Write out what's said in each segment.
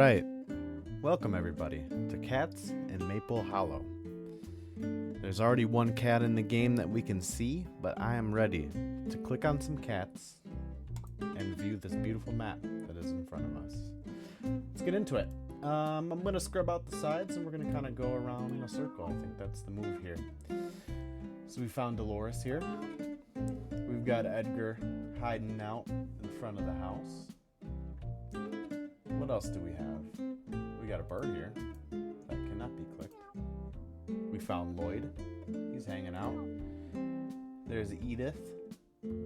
right. Welcome, everybody, to Cats in Maple Hollow. There's already one cat in the game that we can see, but I am ready to click on some cats and view this beautiful map that is in front of us. Let's get into it. I'm going to scrub out the sides and we're going to kind of go around in a circle. I think that's the move here. So we found Dolores here. We've got Edgar hiding out in front of the house. What else do we have? We got a bird here that cannot be clicked. We found Lloyd. He's hanging out. There's Edith.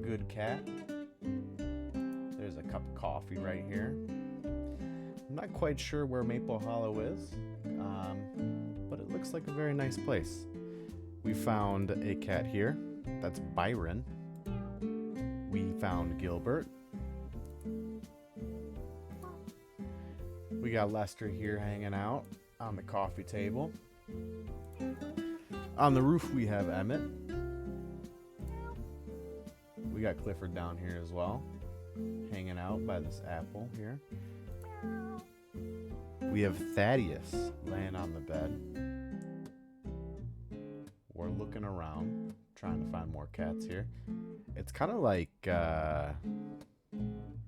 Good cat. There's a cup of coffee right here. I'm not quite sure where Maple Hollow is, but it looks like a very nice place. We found a cat here. That's Byron. We found Gilbert. We got Lester here hanging out on the coffee table. On the roof we have Emmett. We got Clifford down here as well, hanging out by this apple here. We have Thaddeus laying on the bed. We're looking around, trying to find more cats here. It's kind of like, I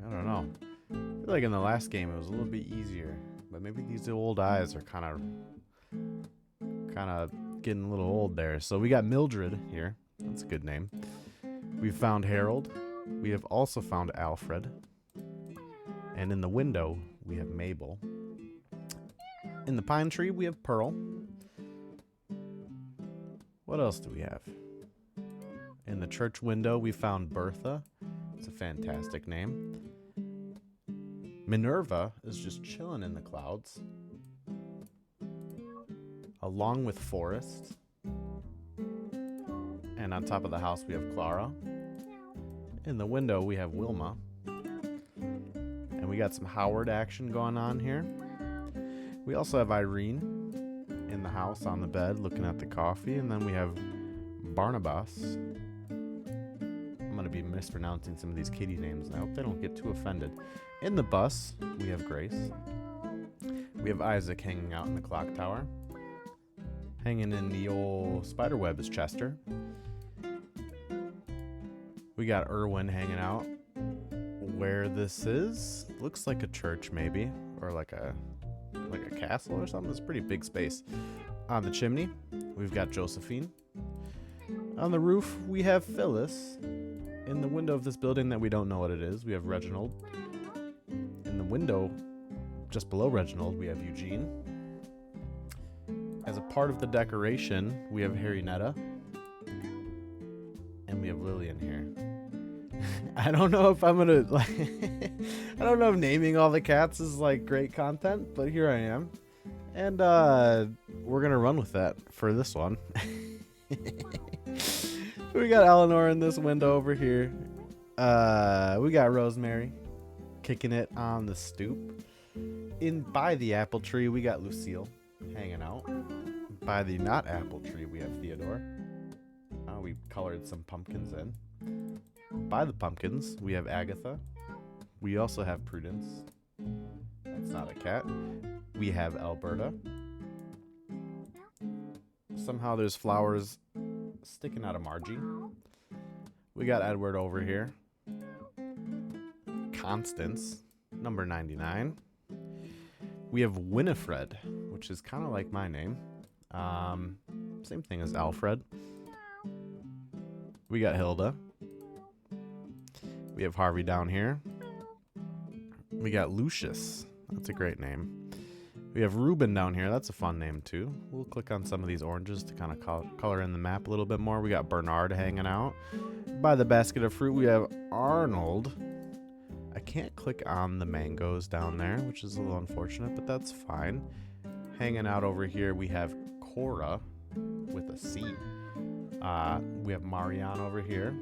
don't know. I feel like in the last game it was a little bit easier, but maybe these old eyes are kind of getting a little old there. So we got Mildred here. That's a good name. We found Harold. We have also found Alfred. And in the window, we have Mabel. In the pine tree, we have Pearl. What else do we have? In the church window, we found Bertha. It's a fantastic name. Minerva is just chilling in the clouds, along with Forrest. And on top of the house, we have Clara. In the window, we have Wilma. And we got some Howard action going on here. We also have Irene in the house on the bed looking at the coffee. And then we have Barnabas. I'm going to be mispronouncing some of these kitty names, and I hope they don't get too offended. In the bus, we have Grace. We have Isaac hanging out in the clock tower. Hanging in the old spider web is Chester. We got Irwin hanging out where this is. Looks like a church maybe, or like a castle or something. It's a pretty big space. On the chimney, we've got Josephine. On the roof, we have Phyllis. In the window of this building that we don't know what it is, we have Reginald. In the window, just below Reginald, we have Eugene. As a part of the decoration, we have Harry Netta. And we have Lillian here. I don't know if I'm gonna I don't know if naming all the cats is like great content, but here I am. And we're gonna run with that for this one. We got Eleanor in this window over here. We got Rosemary kicking it on the stoop. In by the apple tree, we got Lucille hanging out. By the not apple tree, we have Theodore. We colored some pumpkins in. By the pumpkins, we have Agatha. We also have Prudence. That's not a cat. We have Alberta. Somehow there's flowers sticking out of Margie. We got Edward over here. Constance, number 99. We have Winifred, which is kind of like my name. Same thing as Alfred. We got Hilda. We have Harvey down here. We got Lucius. That's a great name. We have Ruben down here. That's a fun name too. We'll click on some of these oranges to kind of color in the map a little bit more. We got Bernard hanging out. By the basket of fruit, we have Arnold. I can't click on the mangoes down there, which is a little unfortunate, but that's fine. Hanging out over here, we have Cora with a C. We have Marianne over here.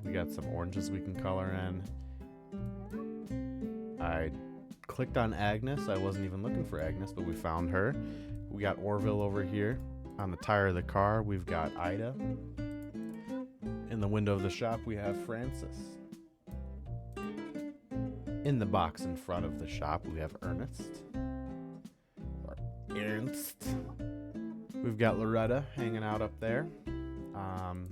We got some oranges we can color in. I clicked on Agnes. I wasn't even looking for Agnes, but we found her. We got Orville over here. On the tire of the car, we've got Ida. In the window of the shop, we have Francis. In the box in front of the shop, we have Ernest. Or Ernst. We've got Loretta hanging out up there. There's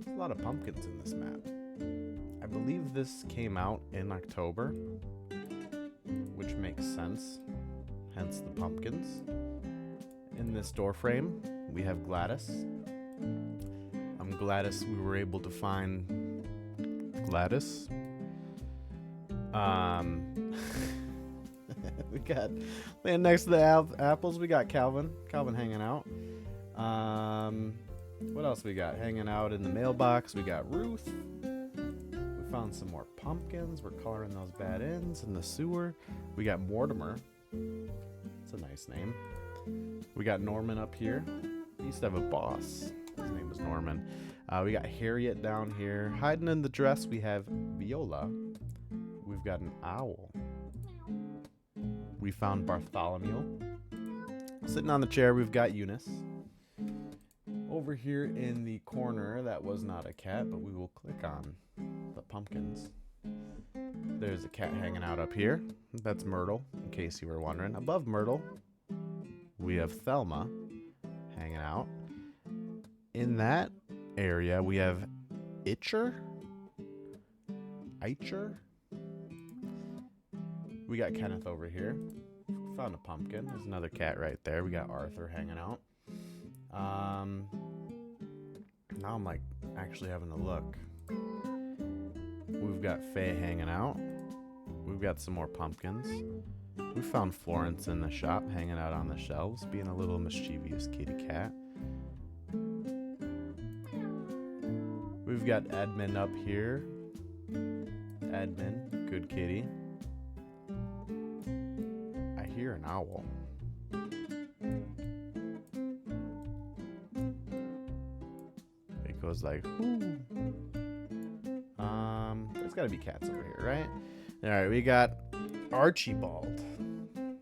a lot of pumpkins in this map. I believe this came out in October, which makes sense, hence the pumpkins. In this door frame, we have Gladys. I'm Gladys. We were able to find Gladys. We got laying next to the apples. We got Calvin hanging out. What else we got hanging out in the mailbox? We got Ruth. We found some more pumpkins. We're coloring those bad ends in the sewer. We got Mortimer. It's a nice name. We got Norman up here. He used to have a boss. His name was Norman. We got Harriet down here. Hiding in the dress, we have Viola. We've got an owl. We found Bartholomew. Sitting on the chair, we've got Eunice. Over here in the corner, that was not a cat, but we will click on the pumpkins. There's a cat hanging out up here. That's Myrtle, in case you were wondering. Above Myrtle, we have Thelma hanging out. In that area, we have Itcher. We got Kenneth over here. Found a pumpkin. There's another cat right there. We got Arthur hanging out. Now I'm like actually having a look. We've got Faye hanging out. We've got some more pumpkins. We found Florence in the shop hanging out on the shelves, being a little mischievous kitty cat. We've got Edmund up here. Edmund, good kitty. I hear an owl. It goes like, whoo. There's gotta be cats over here, right? Alright, we got Archibald.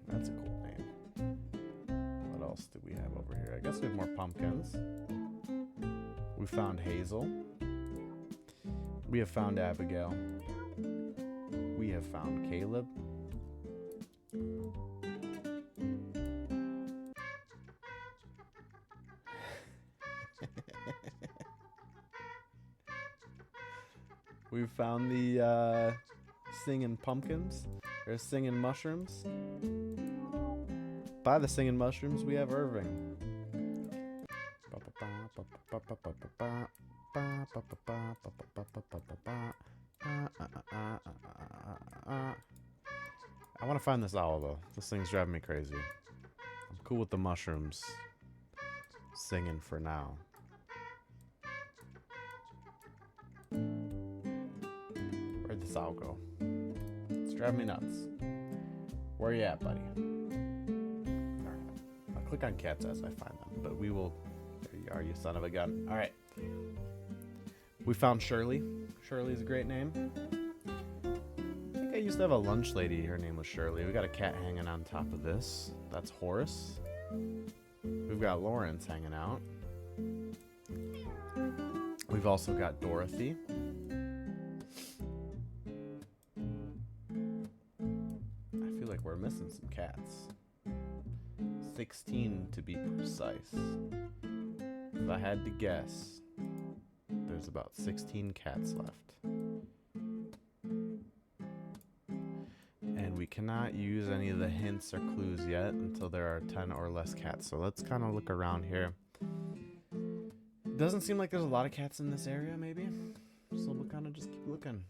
That's a cool name. What else do we have over here? I guess we have more pumpkins. We found Hazel. We have found Abigail. We have found Caleb. We've found the singing pumpkins, or singing mushrooms. By the singing mushrooms, we have Irving. I want to find this owl though. This thing's driving me crazy. I'm cool with the mushrooms singing for now. Where'd this owl go? It's driving me nuts. Where you at, buddy? Alright. I'll click on cats as I find them, but we will... There you are, you son of a gun. Alright. We found Shirley. Shirley's a great name. I think I used to have a lunch lady. Her name was Shirley. We got a cat hanging on top of this. That's Horace. We've got Lawrence hanging out. We've also got Dorothy. I feel like we're missing some cats. 16 to be precise. If I had to guess, there's about 16 cats left. And we cannot use any of the hints or clues yet until there are 10 or less cats. So let's kind of look around here. Doesn't seem like there's a lot of cats in this area, maybe. So we'll kind of just keep looking.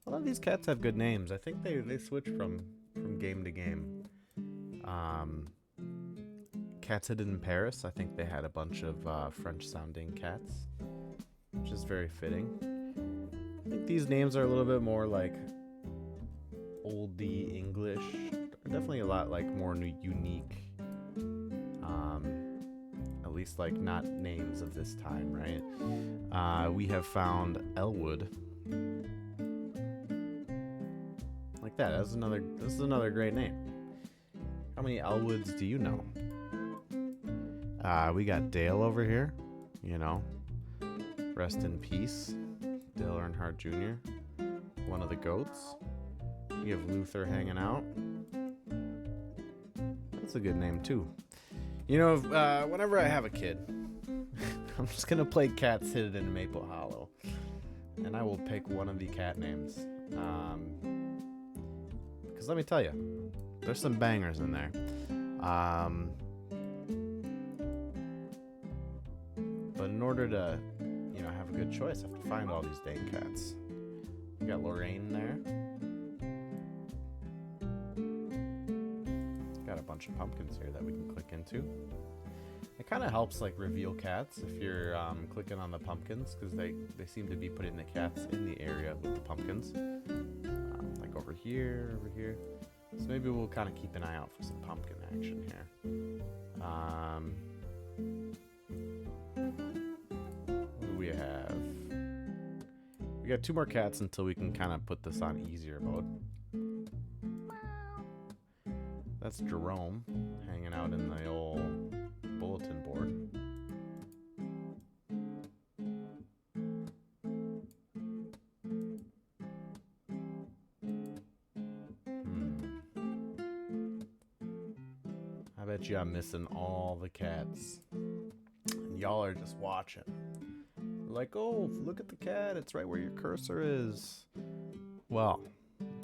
A lot of these cats have good names. I think they switch from game to game. Cats Hidden in Paris, I think they had a bunch of French-sounding cats, which is very fitting. I think these names are a little bit more like oldie English. They're definitely a lot like more unique. At least like not names of this time, right? We have found Elwood. Like that. This is another great name. How many Elwoods do you know? We got Dale over here, you know. Rest in peace. Dale Earnhardt Jr., one of the GOATs. We have Luther hanging out. That's a good name, too. You know, whenever I have a kid, I'm just going to play Cats Hidden in Maple Hollow. And I will pick one of the cat names. Because let me tell you, there's some bangers in there. But in order to, have a good choice, I have to find all these dang cats. We got Lorraine there. Got a bunch of pumpkins here that we can click into. It kind of helps like reveal cats if you're clicking on the pumpkins, because they seem to be putting the cats in the area with the pumpkins. Like over here. So maybe we'll kind of keep an eye out for some pumpkin action here. What do we have? We got 2 more cats until we can kind of put this on easier mode. That's Jerome hanging out in the old bulletin board. I bet you I'm missing all the cats. And y'all are just watching. Like, oh, look at the cat. It's right where your cursor is. Well,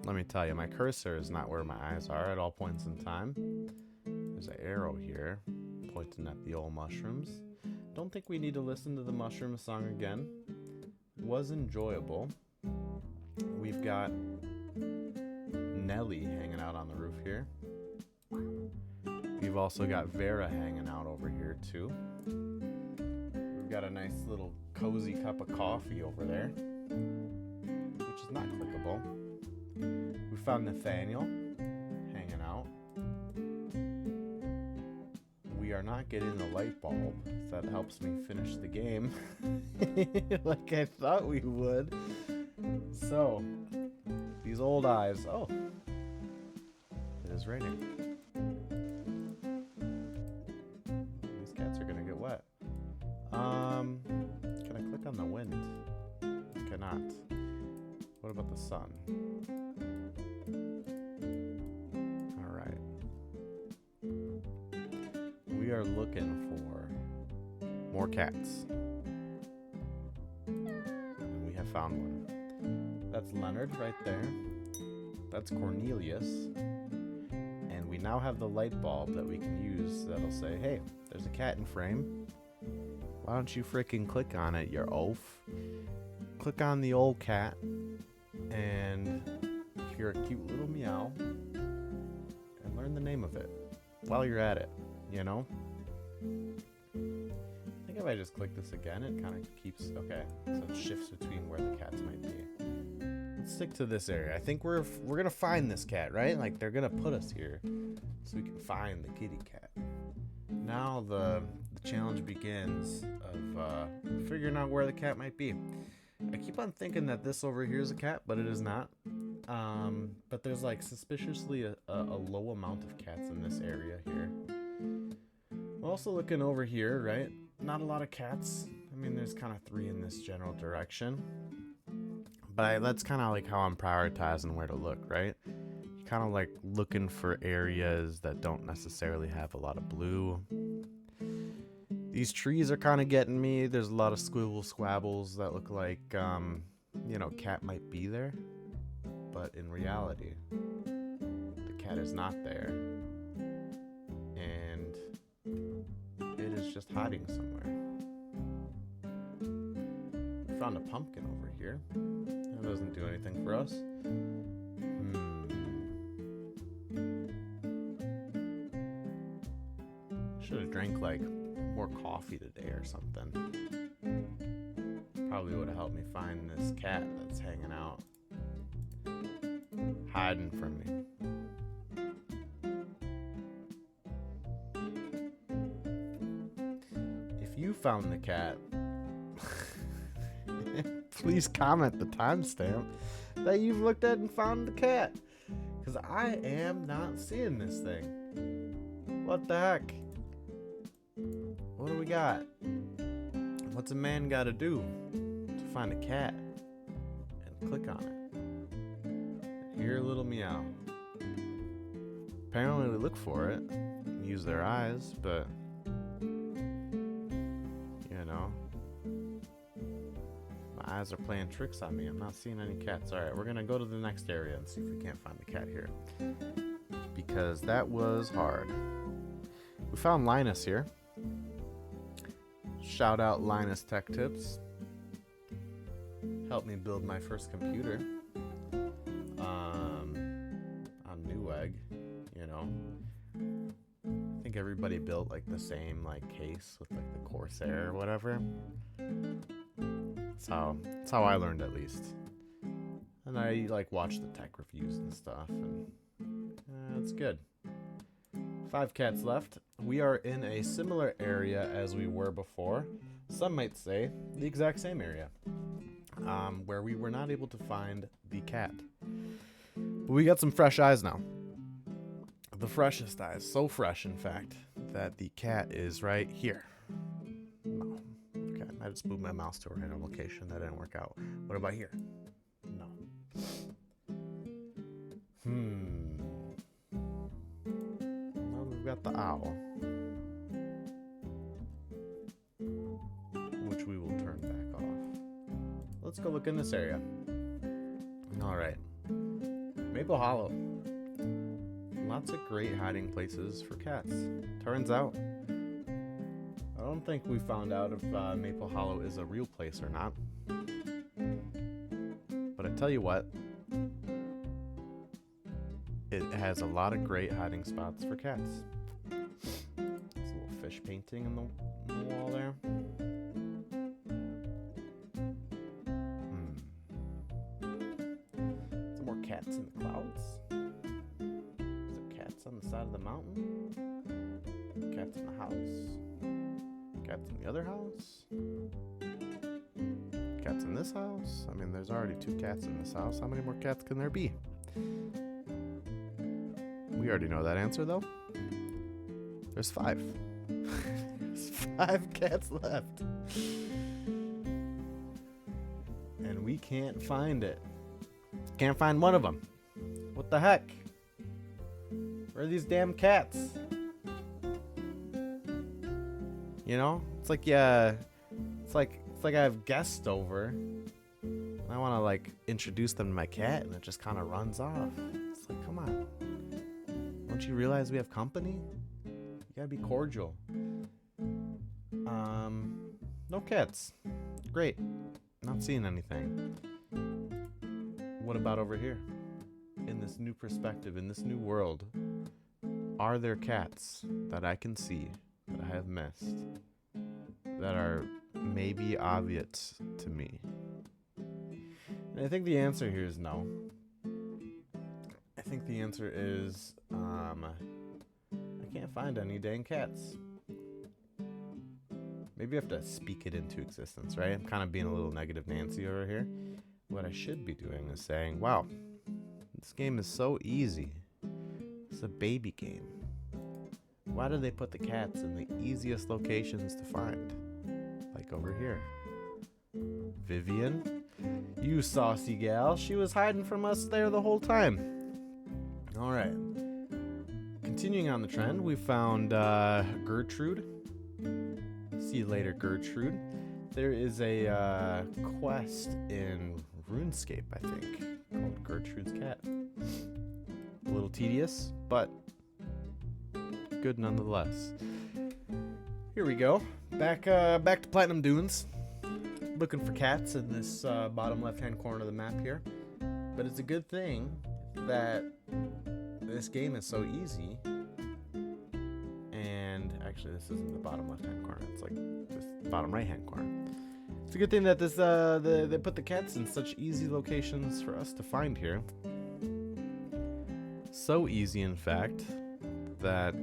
let me tell you, my cursor is not where my eyes are at all points in time. There's an arrow here pointing at the old mushrooms. Don't think we need to listen to the mushroom song again. It was enjoyable. We've got Nelly hanging out on the roof here. We've also got Vera hanging out over here too. We've got a nice little cozy cup of coffee over there, which is not clickable. We found Nathaniel hanging out. We are not getting the light bulb, so that helps me finish the game like I thought we would. So, these old eyes. Oh, it is raining. These cats are gonna get wet. Can I click on the wind? Cannot. What about the sun? Alright. We are looking for more cats. And we have found one. That's Leonard right there. That's Cornelius. And we now have the light bulb that we can use that'll say, hey, there's a cat in frame. Why don't you freaking click on it, you oaf? Click on the old cat and hear a cute little meow and learn the name of it while you're at it, you know? I think if I just click this again, it kind of keeps, okay, so it shifts between where the cats might be. Let's stick to this area. I think we're gonna find this cat, right? Like, they're gonna put us here so we can find the kitty cat. Now the challenge begins of figuring out where the cat might be. I keep on thinking that this over here is a cat, but it is not. But there's like suspiciously a low amount of cats in this area here. I'm also looking over here, right? Not a lot of cats. I mean, there's kind of 3 in this general direction. But that's kind of like how I'm prioritizing where to look, right? Kind of like looking for areas that don't necessarily have a lot of blue. These trees are kind of getting me. There's a lot of squibble squabbles that look like, cat might be there. But in reality, the cat is not there. And it is just hiding somewhere. We found a pumpkin over here. That doesn't do anything for us. Should have drank like more coffee today or something. Probably would have helped me find this cat that's hanging out, hiding from me. If you found the cat, please comment the timestamp that you've looked at and found the cat, because I am not seeing this thing. What the heck? What do we got? What's a man gotta do to find a cat? click on it. Hear a little meow. Apparently they look for it, use their eyes, but you know, my eyes are playing tricks on me. I'm not seeing any cats. Alright, we're gonna go to the next area and see if we can't find the cat here, because that was hard. We found Linus here. Shout out Linus Tech Tips. Helped me build my first computer on Newegg. You know, I think everybody built like the same like case with like the Corsair or whatever. That's how I learned, at least. And I like watched the tech reviews and stuff, and it's good. 5 cats left. We are in a similar area as we were before. Some might say the exact same area, where we were not able to find the cat. But we got some fresh eyes now. The freshest eyes. So fresh, in fact, that the cat is right here. No. Okay, I just moved my mouse to a random location. That didn't work out. What about here? No. Well, we've got the owl, which we will turn back off. Let's go look in this area. Alright. Maple Hollow. Lots of great hiding places for cats. Turns out, I don't think we found out if Maple Hollow is a real place or not. But I tell you what, it has a lot of great hiding spots for cats. There's a little fish painting in the wall there. Some more cats in the clouds. On the side of the mountain. Cats in the house. Cats in the other house. Cats in this house. I mean, there's already 2 cats in this house. How many more cats can there be? We already know that answer, though. There's 5. There's 5 cats left. And we can't find it. Can't find one of them. What the heck? Where are these damn cats? You know, it's like I have guests over, and I want to like introduce them to my cat, and it just kind of runs off. It's like, come on, don't you realize we have company? You gotta be cordial. No cats. Great. Not seeing anything. What about over here? In this new perspective, in this new world, are there cats that I can see that I have missed that are maybe obvious to me? And I think the answer here is no. I think the answer is I can't find any dang cats. Maybe I have to speak it into existence, right? I'm kind of being a little negative Nancy over here. What I should be doing is saying, wow, this game is so easy. It's a baby game. Why do they put the cats in the easiest locations to find? Like over here. Vivian, you saucy gal. She was hiding from us there the whole time. Alright. Continuing on the trend, we found Gertrude. See you later, Gertrude. There is a quest in RuneScape, I think, called Gertrude's Cat. A little tedious, but good nonetheless. Here we go. Back to Platinum Dunes. Looking for cats in this bottom left-hand corner of the map here. But it's a good thing that this game is so easy. And actually, this isn't the bottom left-hand corner. It's like this bottom right-hand corner. It's a good thing that this they put the cats in such easy locations for us to find here. So easy, in fact, that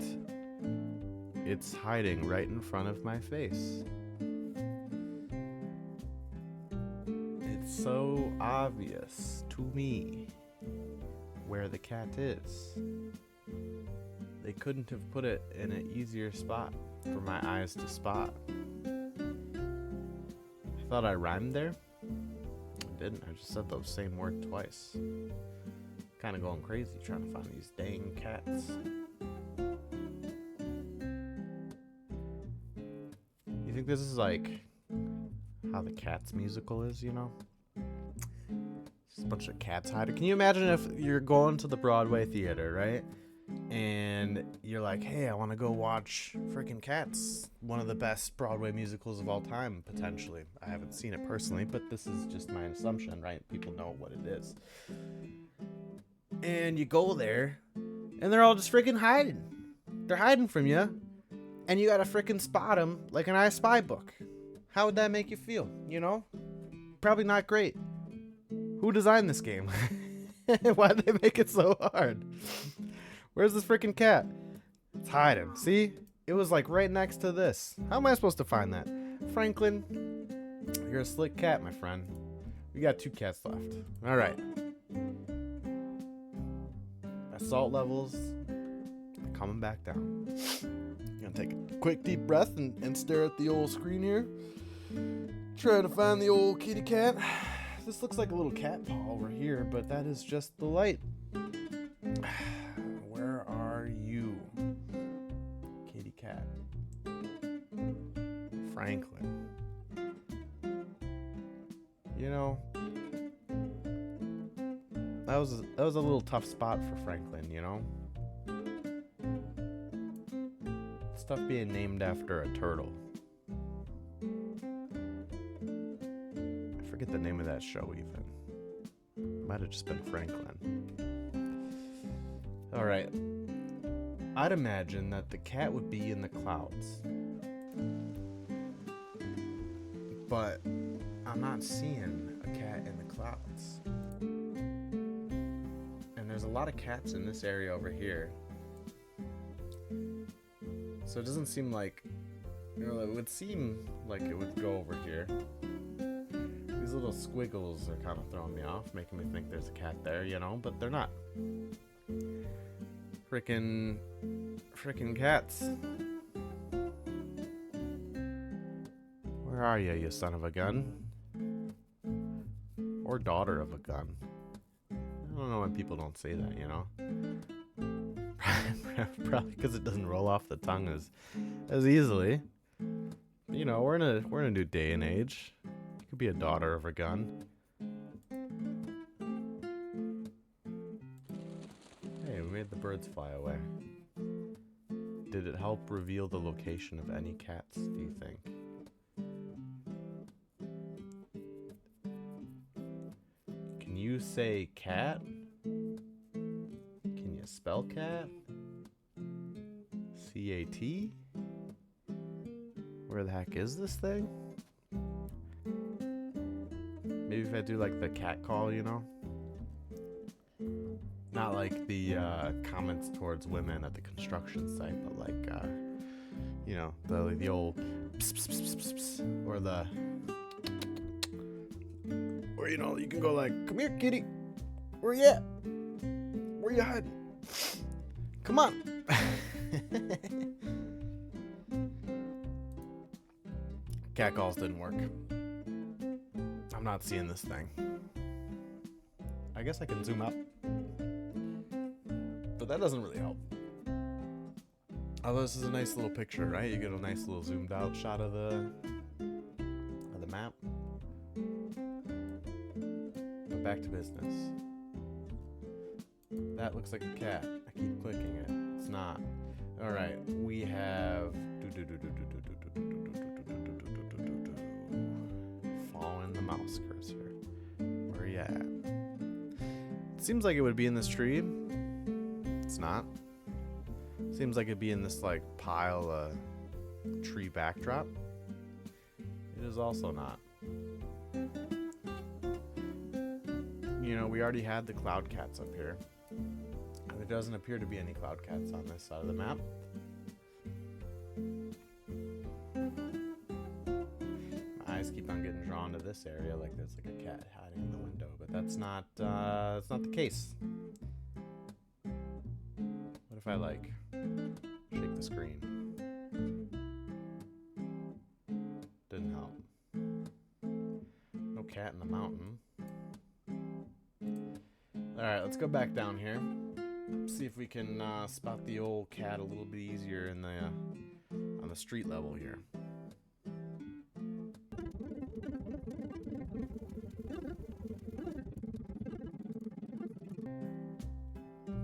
it's hiding right in front of my face. It's so obvious to me where the cat is. They couldn't have put it in an easier spot for my eyes to spot. I thought I rhymed there. didn't. I just said the same word twice. Kind of going crazy trying to find these dang cats. You think this is like how the Cats musical is, you know? Just a bunch of cats hiding. Can you imagine if you're going to the Broadway theater, right? And you're like, hey, I want to go watch freaking Cats, one of the best Broadway musicals of all time, potentially. I haven't seen it personally, but this is just my assumption, right? People know what it is. And you go there, and they're all just freaking hiding. They're hiding from you, and you gotta freaking spot them like an I Spy book. How would that make you feel, you know? Probably not great. Who designed this game? Why'd they make it so hard? Where's this freaking cat? It's hiding. See? It was like right next to this. How am I supposed to find that? Franklin, you're a slick cat, my friend. We got 2 cats left. All right. Assault levels are coming back down. Gonna take a quick deep breath and stare at the old screen here. Trying to find the old kitty cat. This looks like a little cat paw over here, but that is just the light. Where are you, kitty cat? Franklin. You know, that was a little tough spot for Franklin, you know? It's tough being named after a turtle. I forget the name of that show even. Might have just been Franklin. Alright. I'd imagine that the cat would be in the clouds. But I'm not seeing a cat in the clouds. And there's a lot of cats in this area over here. So it doesn't seem like, you know, it would seem like it would go over here. These little squiggles are kind of throwing me off, making me think there's a cat there, you know, but they're not. Frickin' cats. Where are you son of a gun? Or daughter of a gun. I don't know why people don't say that, you know? Probably because it doesn't roll off the tongue as easily. You know, we're in a new day and age. You could be a daughter of a gun. Hey, we made the birds fly away. Did it help reveal the location of any cats, do you think? Can you say cat? Can you spell cat? C-A-T? Where the heck is this thing? Maybe if I do like the cat call, you know? Not like the comments towards women at the construction site, but like, you know, the old pss, pss, pss, pss, pss, or the, or you know, you can go like, come here, kitty. Where you at? Where you hiding? Come on. Cat calls didn't work. I'm not seeing this thing. I guess I can zoom up. But that doesn't really help. Although this is a nice little picture, right? You get a nice little zoomed out shot of the map. But back to business. That looks like a cat. I keep clicking it. It's not. Alright, we have following the mouse cursor. Where are you at? It seems like it would be in this tree. It's not. Seems like it'd be in this like pile of tree backdrop. It is also not. You know, we already had the cloud cats up here. There doesn't appear to be any cloud cats on this side of the map. My eyes keep on getting drawn to this area like there's like a cat hiding in the window, but that's not the case. What if I like shake the screen? Didn't help. No cat in the mountain. Alright, let's go back down here. See if we can spot the old cat a little bit easier in the on the street level here.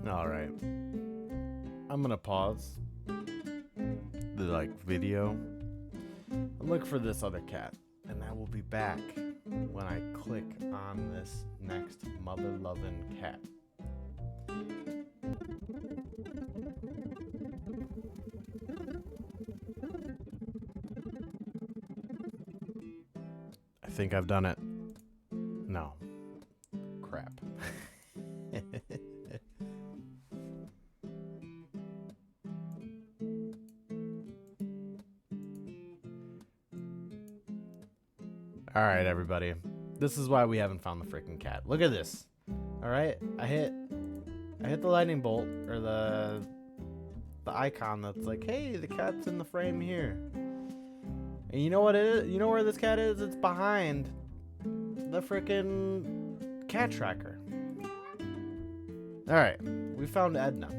Alright. I'm gonna pause the video and look for this other cat. And I will be back when I click on this next mother-loving cat. I think I've done it. No. Crap. Alright, everybody. This is why we haven't found the freaking cat. Look at this. Alright, I hit the lightning bolt, or the icon that's like, hey, the cat's in the frame here. And you know what it is? You know where this cat is? It's behind the freaking cat tracker. Alright, we found Edna.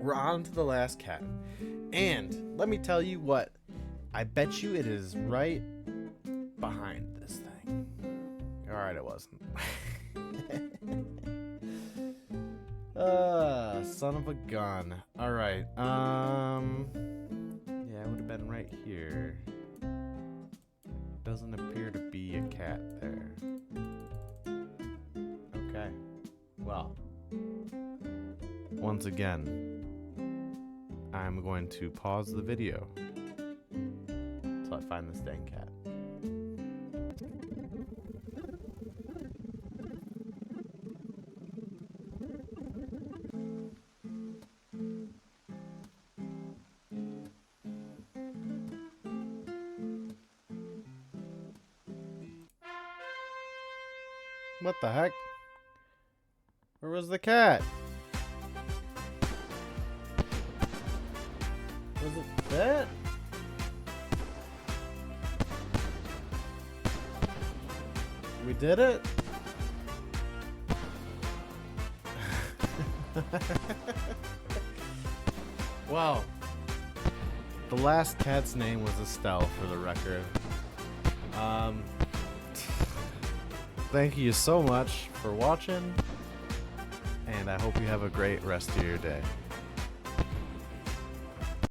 We're on to the last cat. And let me tell you what, I bet you it is right behind this thing. Alright, it wasn't. Son of a gun. Alright, yeah, it would have been right here. Doesn't appear to be a cat there. Okay. Well, once again, I'm going to pause the video until I find this dang cat. What the heck? Where was the cat? Was it that? We did it? Wow. The last cat's name was Estelle, for the record. Thank you so much for watching, and I hope you have a great rest of your day.